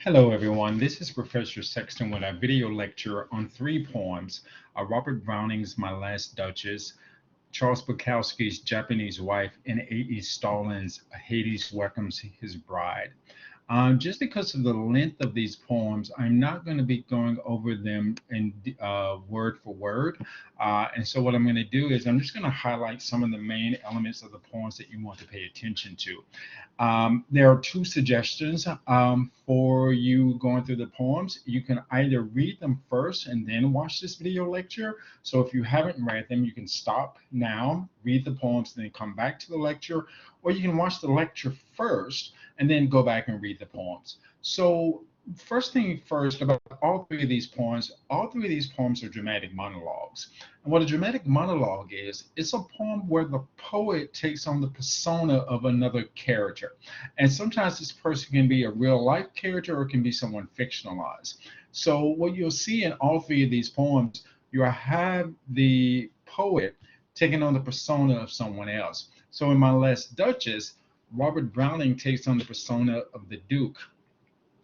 Hello, everyone. This is Professor Sexton with a video lecture on three poems: Robert Browning's My Last Duchess, Charles Bukowski's Japanese Wife, and A.E. Stalin's Hades Welcomes His Bride. Just because of the length of these poems, I'm not going to be going over them in word for word. And so, what I'm going to do is I'm just going to highlight some of the main elements of the poems that you want to pay attention to. There are two suggestions for you going through the poems. You can either read them first and then watch this video lecture. So if you haven't read them, you can stop now, read the poems, and then come back to the lecture, or you can watch the lecture first and then go back and read the poems. So first thing first, about all three of these poems are dramatic monologues. And what a dramatic monologue is, it's a poem where the poet takes on the persona of another character. And sometimes this person can be a real life character or it can be someone fictionalized. So what you'll see in all three of these poems, you have the poet taking on the persona of someone else. So in My Last Duchess, Robert Browning takes on the persona of the Duke.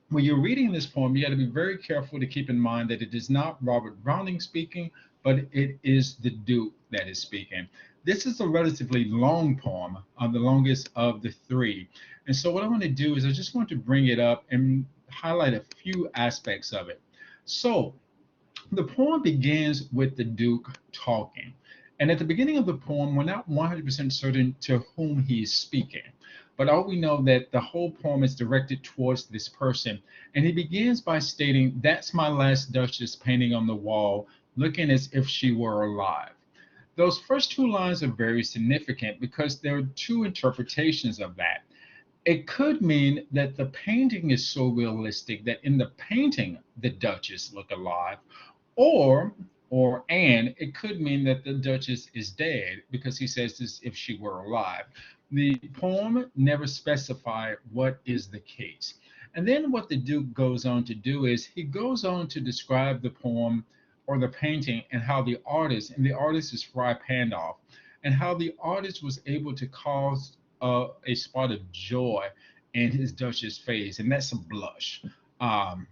When you're reading this poem, you got to be very careful to keep in mind that it is not Robert Browning speaking, but it is the Duke that is speaking. This is a relatively long poem, the longest of the three. And so, what I want to do is I just want to bring it up and highlight a few aspects of it. So, the poem begins with the Duke talking. And at the beginning of the poem, we're not 100% certain to whom he is speaking. But all we know that the whole poem is directed towards this person. And he begins by stating, "That's my last Duchess painting on the wall, looking as if she were alive." Those first two lines are very significant because there are two interpretations of that. It could mean that the painting is so realistic that in the painting, the Duchess look alive, or and it could mean that the Duchess is dead because he says this if she were alive. The poem never specified what is the case. And then what the Duke goes on to do is he goes on to describe the poem or the painting and how the artist is Fry Pandoff, and how the artist was able to cause a spot of joy in his Duchess face, and that's a blush. Um,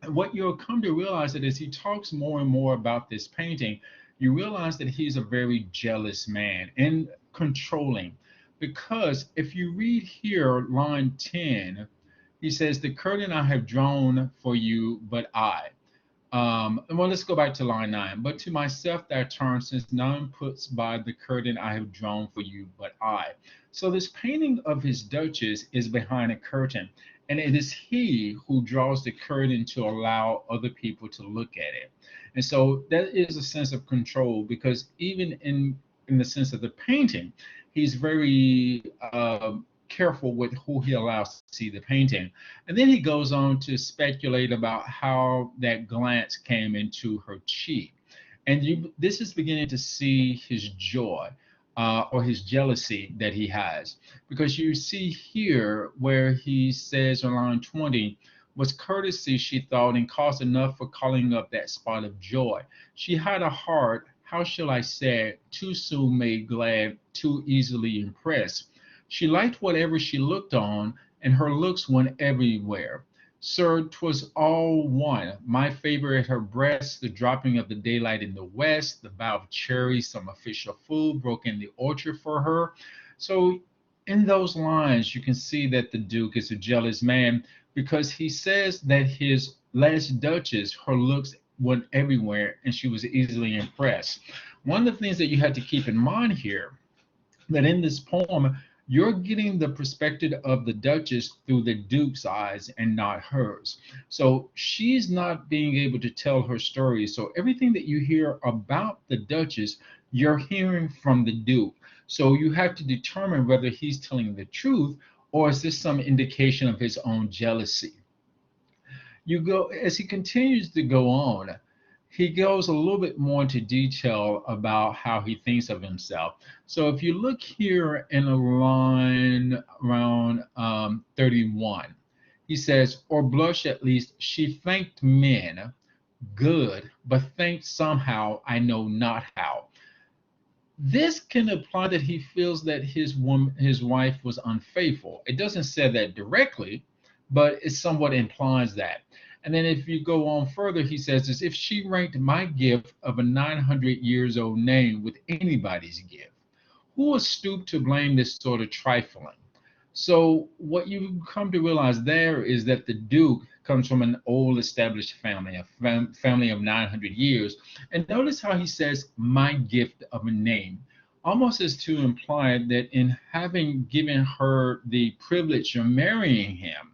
what you'll come to realize that as he talks more and more about this painting, you realize that he's a very jealous man and controlling. Because if you read here, line 10, he says, "The curtain I have drawn for you, but I." Well, let's go back to line 9. "But to myself thou turn, since none puts by the curtain I have drawn for you, but I." So this painting of his Duchess is behind a curtain, and it is he who draws the curtain to allow other people to look at it. And so that is a sense of control because even in the sense of the painting, he's very careful with who he allows to see the painting. And then he goes on to speculate about how that glance came into her cheek. And this is beginning to see his joy or his jealousy that he has. Because you see here where he says on line 20, "Was courtesy, she thought, and cause enough for calling up that spot of joy. She had a heart, how shall I say, too soon made glad, too easily impressed. She liked whatever she looked on, and her looks went everywhere. Sir, 'twas all one. My favor at her breast, the dropping of the daylight in the west, the bough of cherries, some official food broke in the orchard for her." So in those lines, you can see that the Duke is a jealous man because he says that his last Duchess, her looks went everywhere and she was easily impressed. One of the things that you had to keep in mind here, that in this poem, you're getting the perspective of the Duchess through the Duke's eyes and not hers. So she's not being able to tell her story. So everything that you hear about the Duchess, you're hearing from the Duke. So you have to determine whether he's telling the truth or is this some indication of his own jealousy. You go as he continues to go on, he goes a little bit more into detail about how he thinks of himself. So if you look here in a line around 31, he says, "Or blush at least, she thanked men good, but thanked somehow, I know not how." This can imply that he feels that his wife was unfaithful. It doesn't say that directly, but it somewhat implies that. And then if you go on further, he says, as if she ranked my gift of a 900 years old name with anybody's gift. Who will stoop to blame this sort of trifling? So what you come to realize there is that the Duke comes from an old established family, a family of 900 years. And notice how he says, my gift of a name, almost as to imply that in having given her the privilege of marrying him,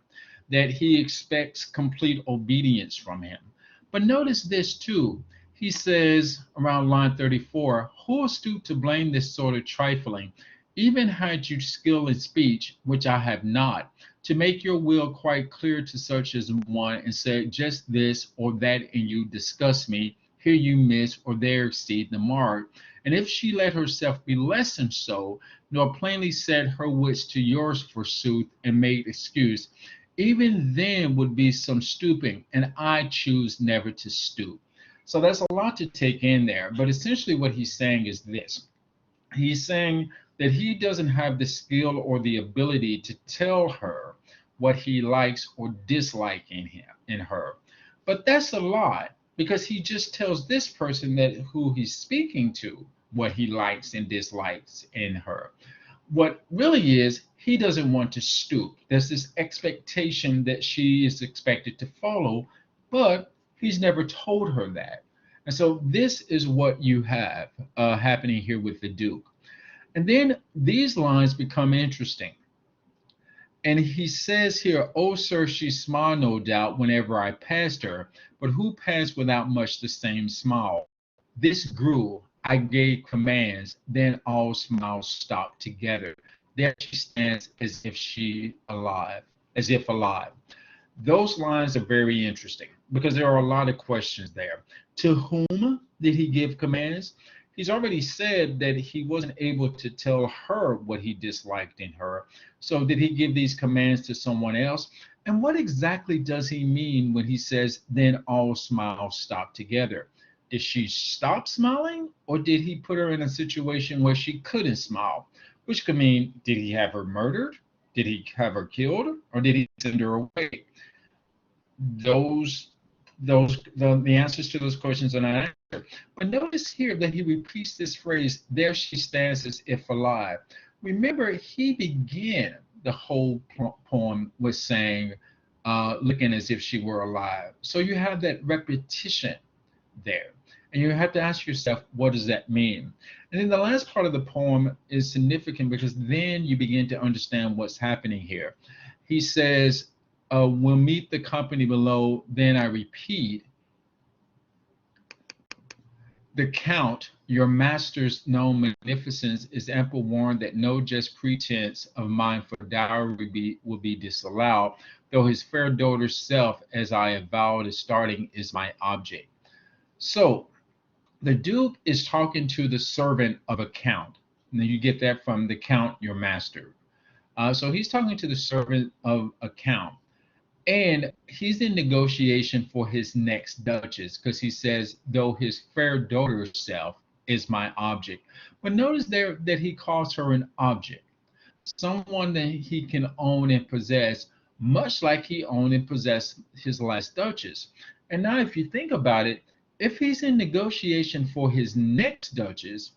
that he expects complete obedience from him. But notice this too. He says around line 34, who will stoop to blame this sort of trifling? Even had you skill in speech, which I have not, to make your will quite clear to such as one, and say just this or that, and you discuss me, here you miss, or there exceed the mark. And if she let herself be lessoned so, nor plainly set her wits to yours forsooth, and made excuse, even then would be some stooping, and I choose never to stoop. So that's a lot to take in there. But essentially, what he's saying is this. He's saying that he doesn't have the skill or the ability to tell her what he likes or dislikes in her. But that's a lot, because he just tells this person that who he's speaking to what he likes and dislikes in her. What really is, he doesn't want to stoop. There's this expectation that she is expected to follow, but he's never told her that. And so this is what you have happening here with the Duke. And then these lines become interesting. And he says here, oh, sir, she smiled, no doubt, whenever I passed her, but who passed without much the same smile? This grew, I gave commands, then all smiles stopped together. There she stands as if she alive, as if alive. Those lines are very interesting because there are a lot of questions there. To whom did he give commands? He's already said that he wasn't able to tell her what he disliked in her. So did he give these commands to someone else? And what exactly does he mean when he says, then all smiles stop together? Did she stop smiling, or did he put her in a situation where she couldn't smile? Which could mean, did he have her murdered? Did he have her killed? Or did he send her away? The answers to those questions are not answered. But notice here that he repeats this phrase, there she stands as if alive. Remember, he began the whole poem with saying, looking as if she were alive. So you have that repetition there. And you have to ask yourself, what does that mean? And then the last part of the poem is significant because then you begin to understand what's happening here. He says, we'll meet the company below, then I repeat, the count, your master's known magnificence, is ample warrant that no just pretense of mine for dowry will be disallowed, though his fair daughter's self, as I avowed at starting, is my object. So the Duke is talking to the servant of a count. Now you get that from the count, your master. So he's talking to the servant of a count. And he's in negotiation for his next duchess because he says, though his fair daughter self is my object. But notice there that he calls her an object, someone that he can own and possess, much like he owned and possessed his last duchess. And now, if you think about it, if he's in negotiation for his next duchess,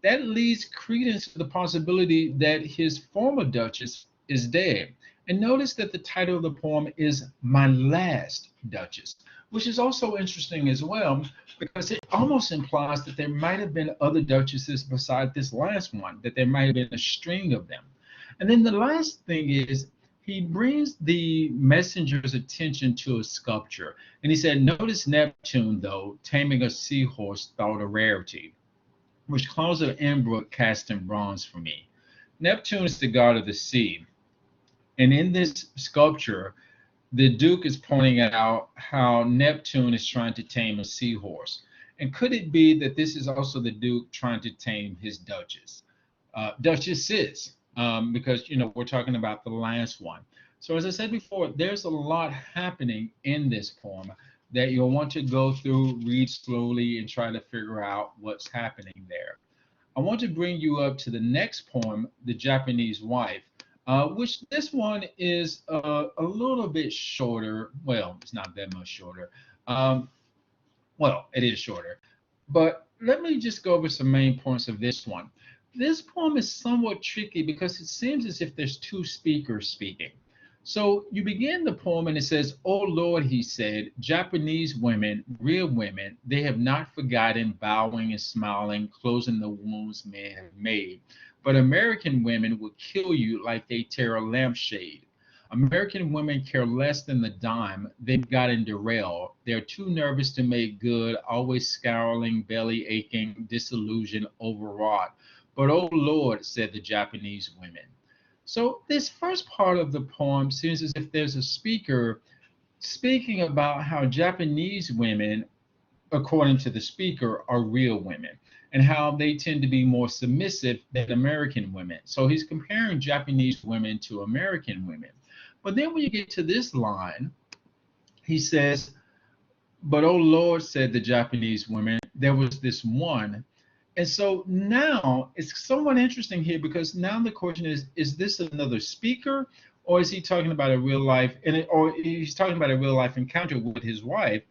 that leads credence to the possibility that his former duchess is dead. And notice that the title of the poem is My Last Duchess, which is also interesting as well, because it almost implies that there might have been other duchesses besides this last one, that there might have been a string of them. And then the last thing is, he brings the messenger's attention to a sculpture. And he said, notice Neptune, though, taming a seahorse thought a rarity, which clouds of Embrook cast in bronze for me. Neptune is the god of the sea. And in this sculpture, the Duke is pointing out how Neptune is trying to tame a seahorse. And could it be that this is also the Duke trying to tame his duchess? Duchesses, because, we're talking about the last one. So as I said before, there's a lot happening in this poem that you'll want to go through, read slowly, and try to figure out what's happening there. I want to bring you up to the next poem, The Japanese Wife. which this one is a little bit shorter. Well, it's not that much shorter. Um, well, it is shorter. But let me just go over some main points of this one. This poem is somewhat tricky because it seems as if there's two speakers speaking. So you begin the poem and it says, "Oh Lord," he said, "Japanese women, real women, they have not forgotten bowing and smiling, closing the wounds men have made. But American women will kill you like they tear a lampshade. American women care less than the dime they've gotten derailed. They're too nervous to make good, always scowling, belly aching, disillusioned, overwrought. But oh Lord," said the Japanese women. So this first part of the poem seems as if there's a speaker speaking about how Japanese women, according to the speaker, are real women and how they tend to be more submissive than American women. So he's comparing Japanese women to American women. But then when you get to this line, he says, "But oh Lord," said the Japanese women, "there was this one." And so now it's somewhat interesting here because now the question is this another speaker, or is he talking about a real life, or he's talking about a real life encounter with his wife?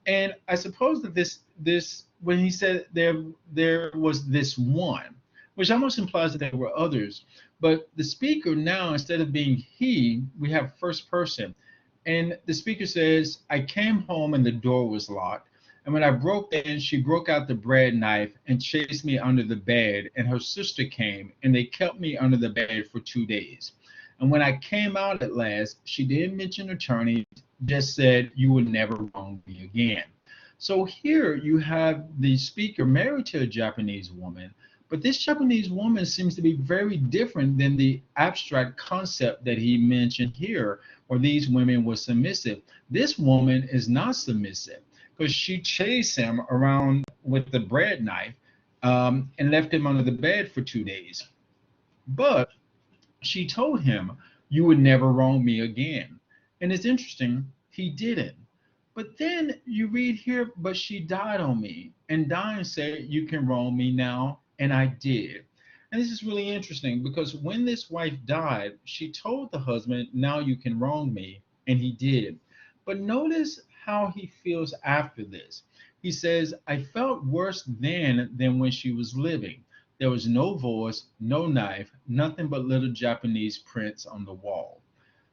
And I suppose that this when he said there was this one, which almost implies that there were others, but the speaker now, instead of being he, we have first person. And the speaker says, "I came home and the door was locked. And when I broke in, she broke out the bread knife and chased me under the bed. And her sister came and they kept me under the bed for 2 days. And when I came out at last, she didn't mention attorneys, just said, 'You will never wrong me again.'" So here you have the speaker married to a Japanese woman, but this Japanese woman seems to be very different than the abstract concept that he mentioned here, where these women were submissive. This woman is not submissive because she chased him around with the bread knife and left him under the bed for 2 days. But she told him, "You would never wrong me again." And it's interesting, he didn't. But then you read here, "But she died on me, and dying said, 'You can wrong me now.' And I did." And this is really interesting because when this wife died, she told the husband, "Now you can wrong me." And he did. But notice how he feels after this. He says, "I felt worse then than when she was living. There was no voice, no knife, nothing but little Japanese prints on the wall."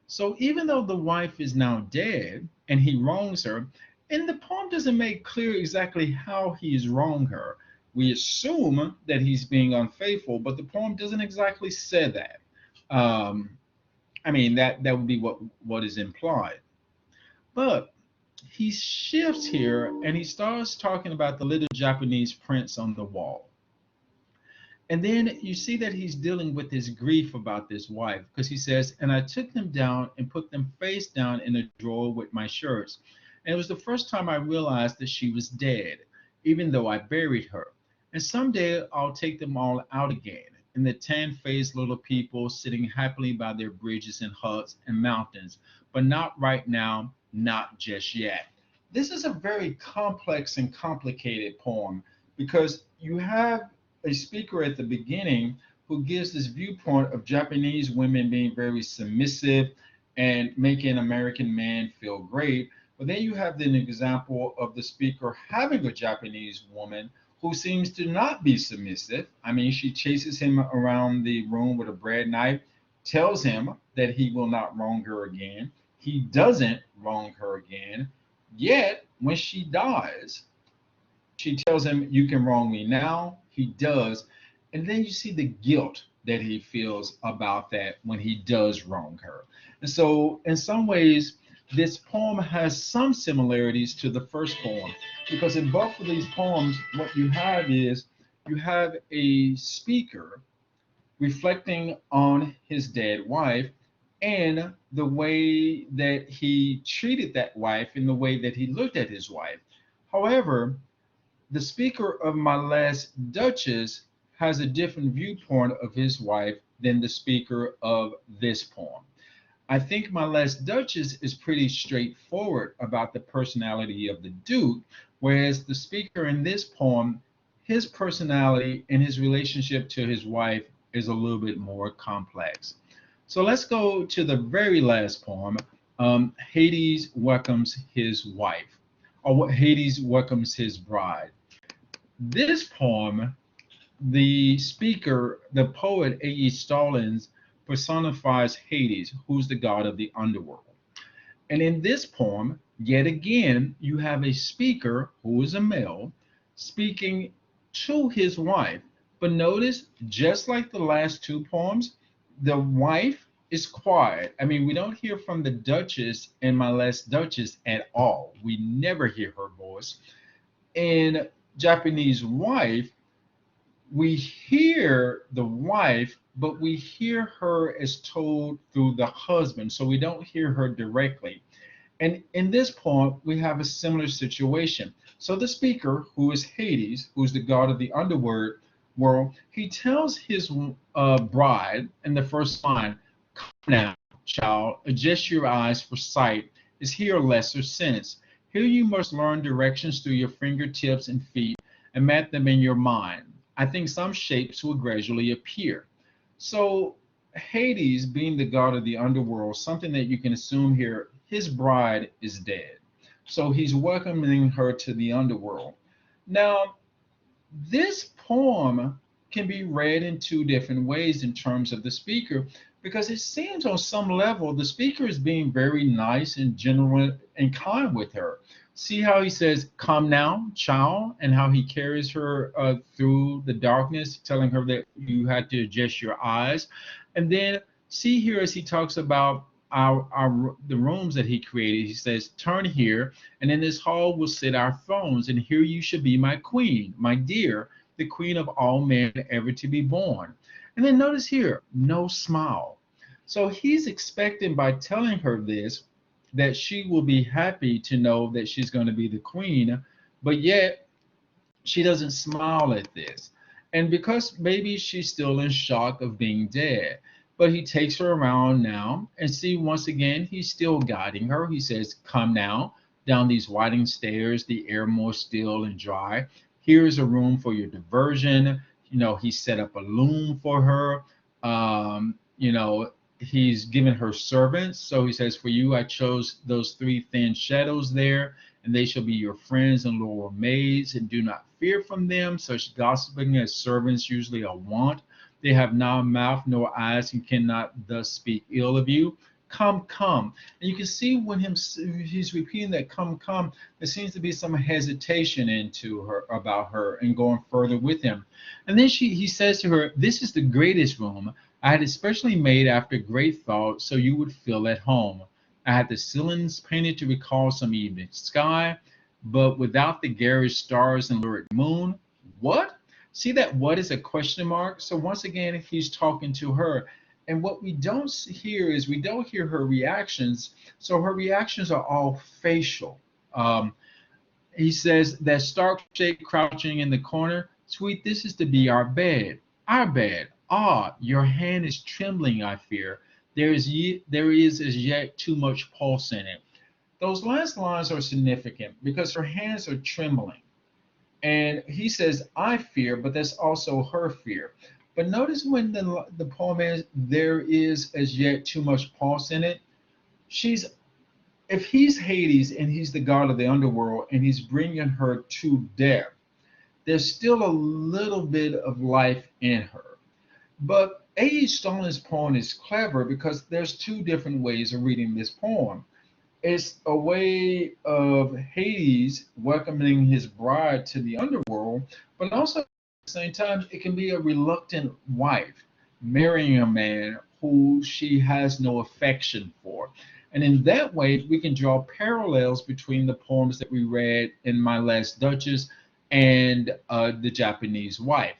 So even though the wife is now dead and he wrongs her, and the poem doesn't make clear exactly how he's wronged her. We assume that he's being unfaithful, but the poem doesn't exactly say that. Um, I mean, that would be what is implied. But he shifts here and he starts talking about the little Japanese prints on the wall. And then you see that he's dealing with his grief about this wife because he says, "And I took them down and put them face down in a drawer with my shirts. And it was the first time I realized that she was dead, even though I buried her. And someday I'll take them all out again, and the tan-faced little people sitting happily by their bridges and huts and mountains, but not right now, not just yet." This is a very complex and complicated poem because you have a speaker at the beginning who gives this viewpoint of Japanese women being very submissive and making American men feel great. But then you have an example of the speaker having a Japanese woman who seems to not be submissive. I mean, she chases him around the room with a bread knife, tells him that he will not wrong her again. He doesn't wrong her again. Yet, when she dies, she tells him, "You can wrong me now." He does. And then you see the guilt that he feels about that when he does wrong her. And so, in some ways, this poem has some similarities to the first poem because in both of these poems, what you have is you have a speaker reflecting on his dead wife and the way that he treated that wife and the way that he looked at his wife. However, the speaker of my last Duchess has a different viewpoint of his wife than the speaker of this poem. I think my last Duchess is pretty straightforward about the personality of the Duke, whereas the speaker in this poem, his personality and his relationship to his wife is a little bit more complex. So let's go to the very last poem. Hades welcomes his wife, or what Hades welcomes his bride. This poem, the speaker, the poet A.E. Stallings, personifies Hades, who's the god of the underworld. And in this poem, yet again, you have a speaker who is a male speaking to his wife. But notice, just like the last two poems, the wife is quiet. I mean, we don't hear from the Duchess in My Last Duchess at all. We never hear her voice. In Japanese wife, we hear the wife, but we hear her as told through the husband. So we don't hear her directly. And in this poem, we have a similar situation. So the speaker, who is Hades, who's the god of the underworld, he tells his bride in the first line, "Come now, child, adjust your eyes for sight is here a lesser sense. Here you must learn directions through your fingertips and feet and map them in your mind. I think some shapes will gradually appear." So Hades, being the god of the underworld, something that you can assume here, his bride is dead. So he's welcoming her to the underworld. Now, this poem can be read in two different ways in terms of the speaker, because it seems on some level the speaker is being very nice and general and kind with her. See how he says, "Come now, child," and how he carries her through the darkness, telling her that you had to adjust your eyes. And then see here as he talks about the rooms that he created, he says, "Turn here, and in this hall will sit our thrones, and here you should be my queen, my dear, the queen of all men ever to be born." And then notice here, no smile. So he's expecting by telling her this that she will be happy to know that she's going to be the queen, but yet she doesn't smile at this. And because maybe she's still in shock of being dead. But he takes her around now and see once again, he's still guiding her. He says, "Come now down these winding stairs, the air more still and dry. Here is a room for your diversion." He set up a loom for her. He's given her servants. So he says, "For you, I chose those three thin shadows there, and they shall be your friends and loyal maids, and do not fear from them such gossiping as servants usually are wont. They have neither mouth nor eyes and cannot thus speak ill of you. Come, come." And you can see when he's repeating that "come, come," there seems to be some hesitation into her about her and going further with him. And then he says to her, "This is the greatest room. I had it specially made after great thought so you would feel at home. I had the ceilings painted to recall some evening sky, but without the garish stars and lurid moon." What? See that "what" is a question mark? So once again, he's talking to her. And what we don't hear is we don't hear her reactions. So her reactions are all facial. He says, "That stark shape crouching in the corner, sweet, this is to be our bed. Our bed. Ah, your hand is trembling, I fear. There is as yet too much pulse in it." Those last lines are significant because her hands are trembling. And he says, "I fear," but that's also her fear. But notice when the poem is, "There is as yet too much pulse in it." If he's Hades and he's the god of the underworld and he's bringing her to death, there's still a little bit of life in her. But A.E. Stalin's poem is clever because there's two different ways of reading this poem. It's a way of Hades welcoming his bride to the underworld, but also at the same time, it can be a reluctant wife marrying a man who she has no affection for. And in that way, we can draw parallels between the poems that we read in My Last Duchess and The Japanese Wife.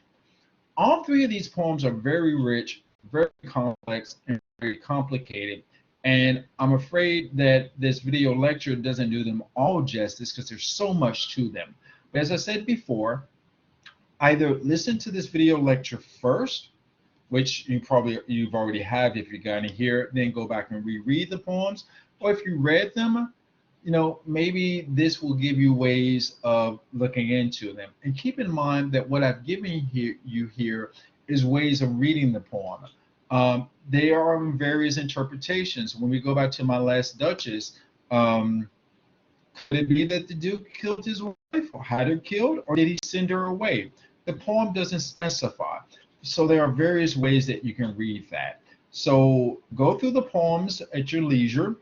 All three of these poems are very rich, very complex, and very complicated. And I'm afraid that this video lecture doesn't do them all justice because there's so much to them. But as I said before, either listen to this video lecture first, which you've already have if you're going to hear it, then go back and reread the poems. Or if you read them, maybe this will give you ways of looking into them. And keep in mind that what I've given you here is ways of reading the poem. There are various interpretations. When we go back to my last Duchess, could it be that the Duke killed his wife or had her killed, or did he send her away? The poem doesn't specify. So there are various ways that you can read that. So go through the poems at your leisure.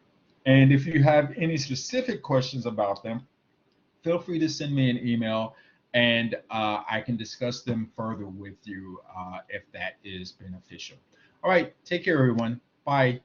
And if you have any specific questions about them, feel free to send me an email and I can discuss them further with you if that is beneficial. All right, take care, everyone. Bye.